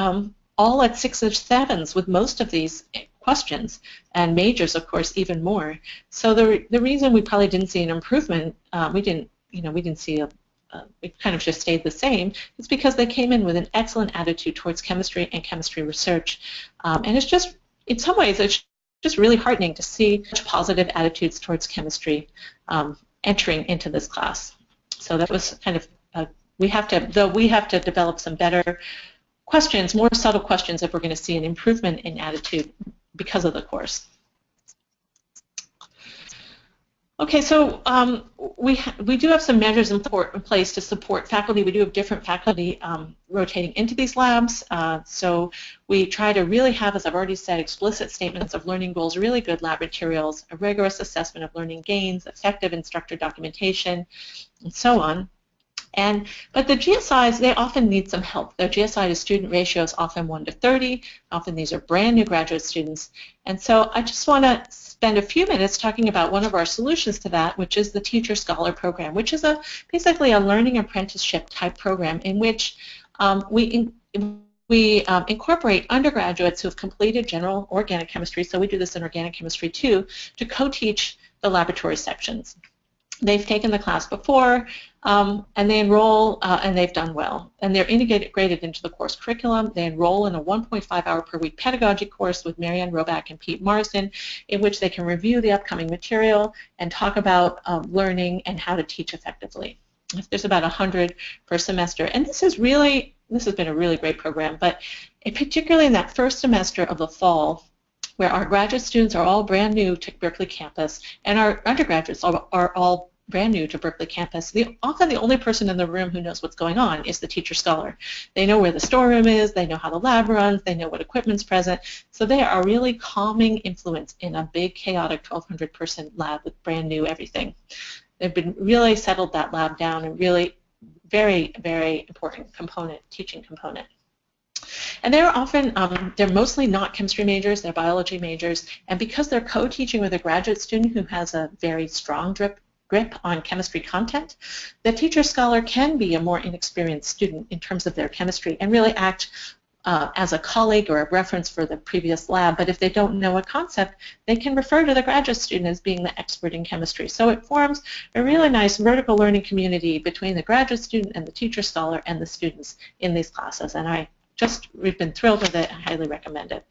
all at 6 or 7s with most of these questions, and majors, of course, even more. So the reason we probably didn't see an improvement, we didn't see it kind of just stayed the same, is because they came in with an excellent attitude towards chemistry and chemistry research. And it's just, in some ways, it's just really heartening to see such positive attitudes towards chemistry entering into this class. So that was kind of, we have to develop some better questions, more subtle questions, if we're going to see an improvement in attitude because of the course. Okay, so we do have some measures in place to support faculty. We do have different faculty rotating into these labs. So we try to really have, as I've already said, explicit statements of learning goals, really good lab materials, a rigorous assessment of learning gains, effective instructor documentation, and so on. But the GSIs, they often need some help. Their GSI to student ratio is often 1 to 30. Often these are brand new graduate students. And so I just want to spend a few minutes talking about one of our solutions to that, which is the Teacher Scholar Program, which is basically a learning apprenticeship type program in which we incorporate undergraduates who have completed general organic chemistry, so we do this in organic chemistry too, to co-teach the laboratory sections. They've taken the class before, and they enroll, and they've done well. And they're integrated into the course curriculum. They enroll in a 1.5-hour per week pedagogy course with Marianne Roback and Pete Marsden, in which they can review the upcoming material and talk about learning and how to teach effectively. There's about 100 per semester. And this has been a really great program, but particularly in that first semester of the fall, where our graduate students are all brand new to Berkeley campus, and our undergraduates are all brand new to Berkeley campus. Often the only person in the room who knows what's going on is the teacher scholar. They know where the storeroom is, they know how the lab runs, they know what equipment's present, so they are a really calming influence in a big, chaotic 1,200 person lab with brand new everything. They've been really settled that lab down, and really very, very important component, teaching component. And they're often, they're mostly not chemistry majors, they're biology majors, and because they're co-teaching with a graduate student who has a very strong grip on chemistry content, the teacher scholar can be a more inexperienced student in terms of their chemistry and really act as a colleague or a reference for the previous lab, but if they don't know a concept, they can refer to the graduate student as being the expert in chemistry. So it forms a really nice vertical learning community between the graduate student and the teacher scholar and the students in these classes, and we've been thrilled with it. I highly recommend it.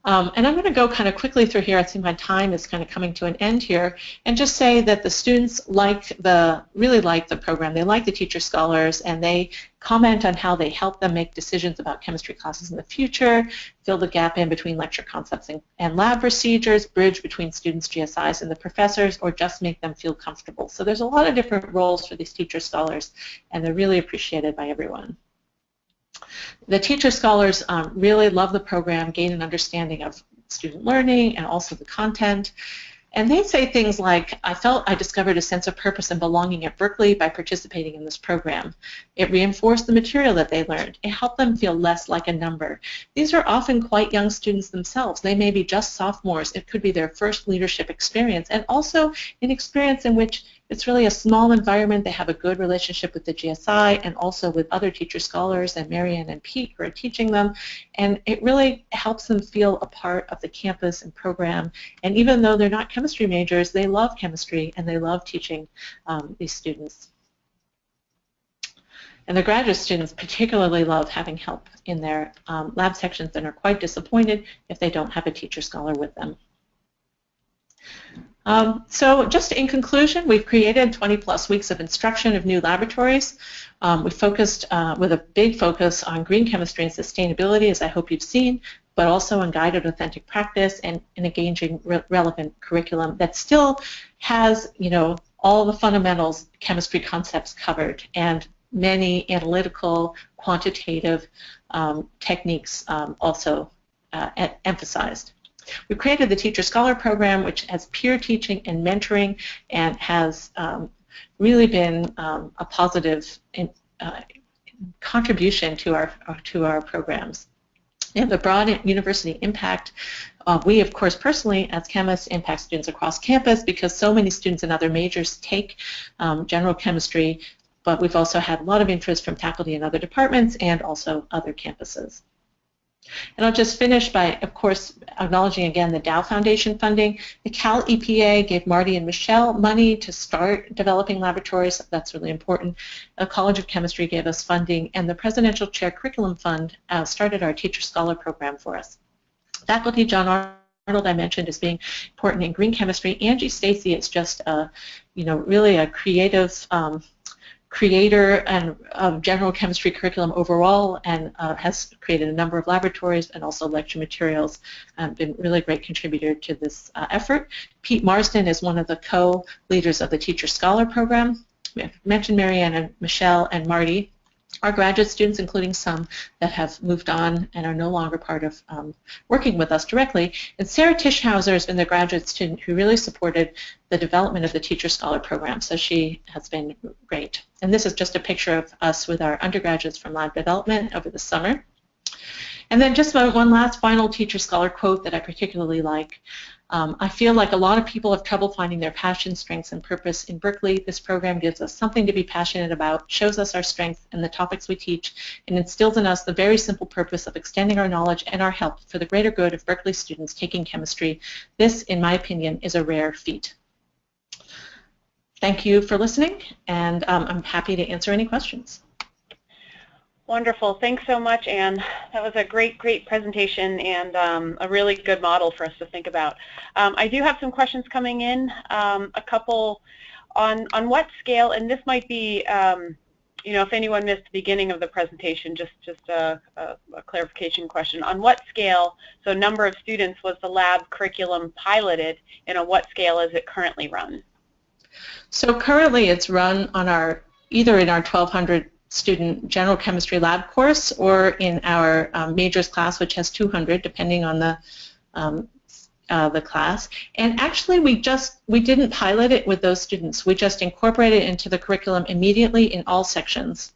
And I'm going to go kind of quickly through here. I think my time is kind of coming to an end here, and just say that the students really like the program. They like the teacher scholars, and they comment on how they help them make decisions about chemistry classes in the future, fill the gap in between lecture concepts and lab procedures, bridge between students, GSIs, and the professors, or just make them feel comfortable. So there's a lot of different roles for these teacher scholars, and they're really appreciated by everyone. The teacher scholars really love the program, gain an understanding of student learning and also the content. And they say things like, I felt I discovered a sense of purpose and belonging at Berkeley by participating in this program. It reinforced the material that they learned. It helped them feel less like a number. These are often quite young students themselves. They may be just sophomores. It could be their first leadership experience, and also an experience in which it's really a small environment. They have a good relationship with the GSI and also with other teacher scholars and Marianne and Pete who are teaching them, and it really helps them feel a part of the campus and program. And even though they're not chemistry majors, they love chemistry and they love teaching these students. And the graduate students particularly love having help in their lab sections and are quite disappointed if they don't have a teacher scholar with them. So just in conclusion, we've created 20+ weeks of instruction of new laboratories. We focused with a big focus on green chemistry and sustainability, as I hope you've seen, but also on guided authentic practice and an engaging relevant curriculum that still has, all the fundamentals chemistry concepts covered and many analytical, quantitative techniques also emphasized. We created the Teacher Scholar Program, which has peer teaching and mentoring and has really been a positive contribution to our programs. They have a broad university impact. We, of course, personally, as chemists, impact students across campus because so many students in other majors take general chemistry, but we've also had a lot of interest from faculty in other departments and also other campuses. And I'll just finish by, of course, acknowledging again the Dow Foundation funding. The Cal EPA gave Marty and Michelle money to start developing laboratories. That's really important. The College of Chemistry gave us funding, and the Presidential Chair Curriculum Fund started our Teacher Scholar program for us. Faculty, John Arnold, I mentioned, is being important in green chemistry. Angie Stacy is just really a creative creator and of general chemistry curriculum overall, and has created a number of laboratories and also lecture materials, been a really great contributor to this effort. Pete Marsden is one of the co-leaders of the Teacher Scholar program. We have mentioned Marianne and Michelle and Marty. Our graduate students, including some that have moved on and are no longer part of working with us directly. And Sarah Tischhauser has been the graduate student who really supported the development of the Teacher Scholar program, so she has been great. And this is just a picture of us with our undergraduates from lab development over the summer. And then just one last final Teacher Scholar quote that I particularly like. I feel like a lot of people have trouble finding their passion, strengths, and purpose in Berkeley. This program gives us something to be passionate about, shows us our strengths and the topics we teach, and instills in us the very simple purpose of extending our knowledge and our help for the greater good of Berkeley students taking chemistry. This, in my opinion, is a rare feat. Thank you for listening, and I'm happy to answer any questions. Wonderful. Thanks so much, Anne. That was a great presentation and a really good model for us to think about. I do have some questions coming in, a couple on what scale, and this might be, if anyone missed the beginning of the presentation, just a clarification question. On what scale, so number of students, was the lab curriculum piloted, and on what scale is it currently run? So currently it's run on either in our 1,200 student general chemistry lab course or in our majors class, which has 200 depending on the class. And actually we didn't pilot it with those students. We just incorporated it into the curriculum immediately in all sections.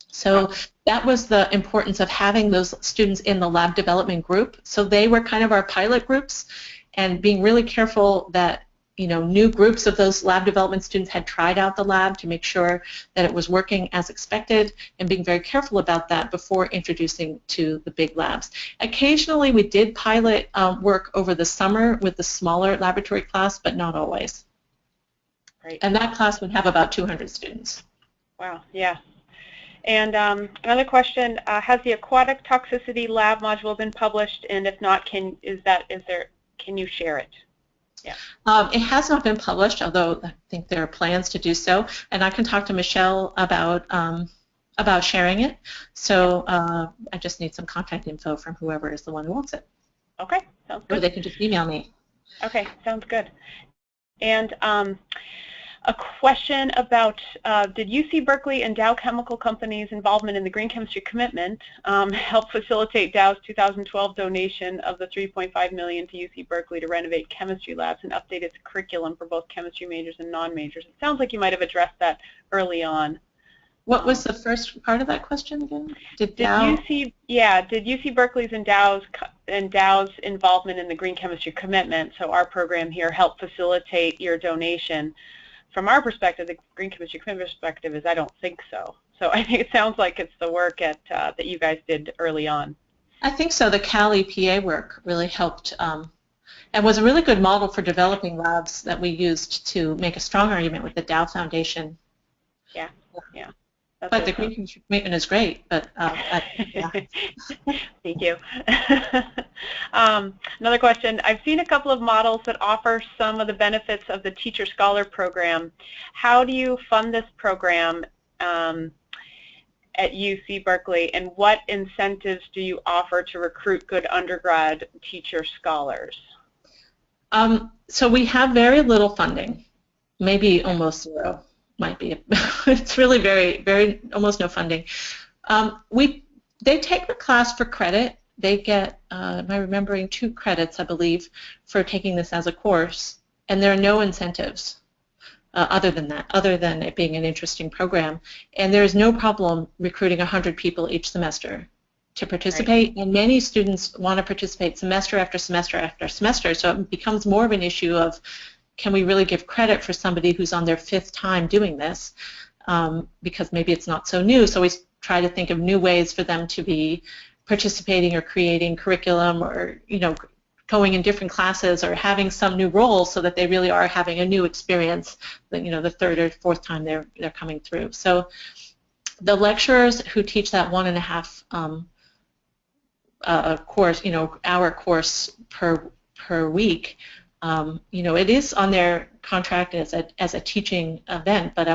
So that was the importance of having those students in the lab development group. So they were kind of our pilot groups, and being really careful that new groups of those lab development students had tried out the lab to make sure that it was working as expected, and being very careful about that before introducing to the big labs. Occasionally we did pilot work over the summer with the smaller laboratory class, but not always. Right. And that class would have about 200 students. Wow, yeah. And another question, has the aquatic toxicity lab module been published, and if not, can you share it? Yeah. It has not been published, although I think there are plans to do so, and I can talk to Michelle about sharing it. So I just need some contact info from whoever is the one who wants it. Okay, sounds good. Or they can just email me. Okay, sounds good. And a question about did UC Berkeley and Dow Chemical Company's involvement in the Green Chemistry Commitment help facilitate Dow's 2012 donation of the $3.5 million to UC Berkeley to renovate chemistry labs and update its curriculum for both chemistry majors and non-majors? It sounds like you might have addressed that early on. What was the first part of that question again? Did UC Berkeley's and Dow's involvement in the Green Chemistry Commitment, so our program here, help facilitate your donation? From our perspective, the Green Chemistry Commitment perspective is I don't think so. So I think it sounds like it's the work that you guys did early on. I think so. The Cal EPA work really helped and was a really good model for developing labs that we used to make a strong argument with the Dow Foundation. Yeah. But the Green Chemistry Commitment is great. But yeah. Thank you. Another question. I've seen a couple of models that offer some of the benefits of the Teacher Scholar program. How do you fund this program at UC Berkeley, and what incentives do you offer to recruit good undergrad teacher scholars? So we have very little funding, maybe almost zero. Might be. It's really very almost no funding. They take the class for credit. They get, am I remembering, 2 credits, I believe, for taking this as a course, and there are no incentives other than it being an interesting program. And there is no problem recruiting 100 people each semester to participate, and many students want to participate semester after semester after semester, so it becomes more of an issue of, can we really give credit for somebody who's on their 5th time doing this, because maybe it's not so new, so we try to think of new ways for them to be participating or creating curriculum, or going in different classes or having some new roles, so that they really are having a new experience, the 3rd or 4th time they're coming through. So the lecturers who teach that 1.5 course, hour course per week, it is on their contract as a teaching event, but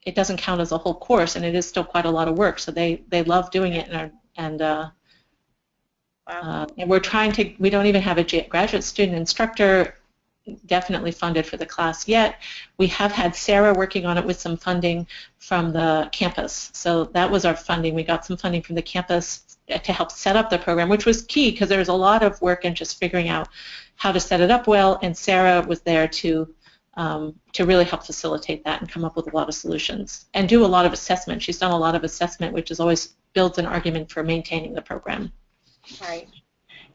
it doesn't count as a whole course, and it is still quite a lot of work. So they love doing it, and we're trying to. We don't even have a graduate student instructor definitely funded for the class yet. We have had Sarah working on it with some funding from the campus. So that was our funding. We got some funding from the campus to help set up the program, which was key because there was a lot of work in just figuring out how to set it up well, and Sarah was there to really help facilitate that and come up with a lot of solutions and do a lot of assessment. She's done a lot of assessment, which is always builds an argument for maintaining the program. Right.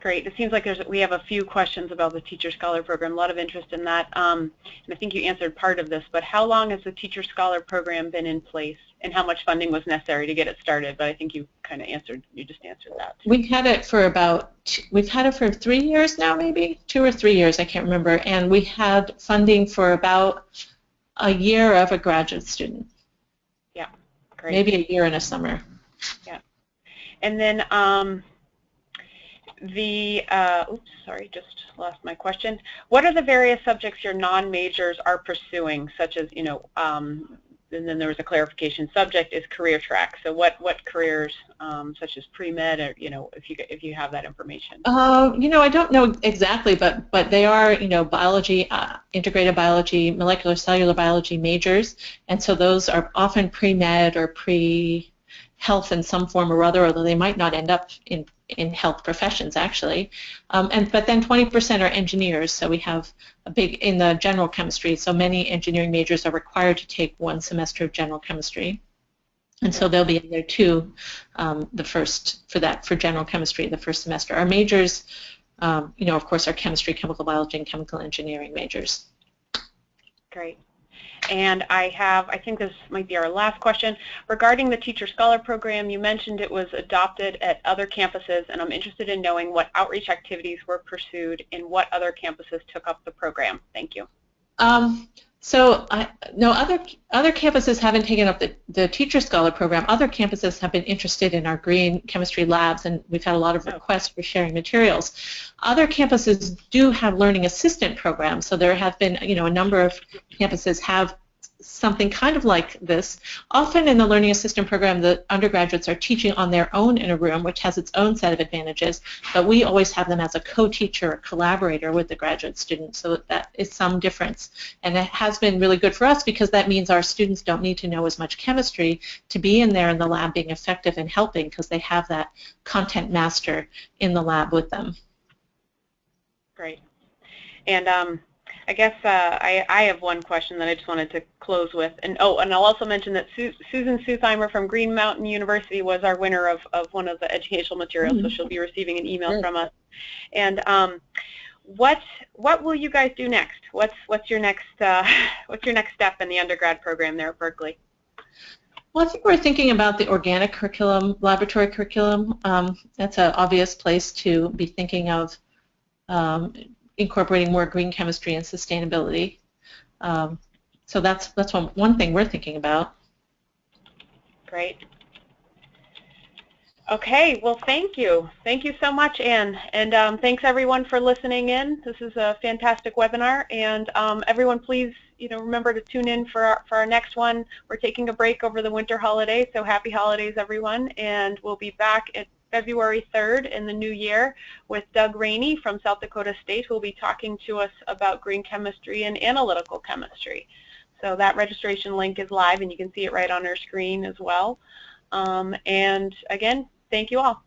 Great. It seems like we have a few questions about the Teacher Scholar Program, a lot of interest in that. And I think you answered part of this, but how long has the Teacher Scholar Program been in place, and how much funding was necessary to get it started? But I think you kind of answered, you just answered that. We've had it for 3 years now, maybe 2 or 3 years, I can't remember, and we had funding for about a year of a graduate student. Yeah, great. Maybe a year and a summer. Yeah. And then oops, sorry, just lost my question. What are the various subjects your non-majors are pursuing, such as, and then there was a clarification, subject is career track. So what careers, such as pre-med, or, if you have that information? I don't know exactly, but they are, biology, integrated biology, molecular cellular biology majors, and so those are often pre-med or pre-health in some form or other, although they might not end up in health professions, actually. But then 20% are engineers, so we have a big, in the general chemistry, so many engineering majors are required to take 1 semester of general chemistry. And so they'll be in there too, for general chemistry, the first semester. Our majors, of course, are chemistry, chemical biology, and chemical engineering majors. Great. And I think this might be our last question. Regarding the Teacher Scholar Program, you mentioned it was adopted at other campuses, and I'm interested in knowing what outreach activities were pursued and what other campuses took up the program. Thank you. So no, other campuses haven't taken up the Teacher Scholar Program. Other campuses have been interested in our green chemistry labs, and we've had a lot of requests for sharing materials. Other campuses do have learning assistant programs, so there have been, a number of campuses have something kind of like this. Often in the learning assistant program, the undergraduates are teaching on their own in a room, which has its own set of advantages, but we always have them as a co-teacher or collaborator with the graduate student, so that is some difference. And it has been really good for us because that means our students don't need to know as much chemistry to be in there in the lab being effective and helping, because they have that content master in the lab with them. Great. And I guess I have one question that I just wanted to close with. And and I'll also mention that Susan Sutheimer from Green Mountain University was our winner of one of the educational materials, so she'll be receiving an email from us. And what will you guys do next? What's your next step in the undergrad program there at Berkeley? Well, I think we're thinking about the organic curriculum, laboratory curriculum. That's an obvious place to be thinking of incorporating more green chemistry and sustainability. So that's one thing we're thinking about. Great. Okay, well, thank you. Thank you so much, Anne. And thanks, everyone, for listening in. This is a fantastic webinar. And everyone, please, remember to tune in for our next one. We're taking a break over the winter holidays, so happy holidays, everyone. And we'll be back at February 3rd in the new year with Doug Rainey from South Dakota State, who will be talking to us about green chemistry and analytical chemistry. So that registration link is live, and you can see it right on our screen as well. And again, thank you all.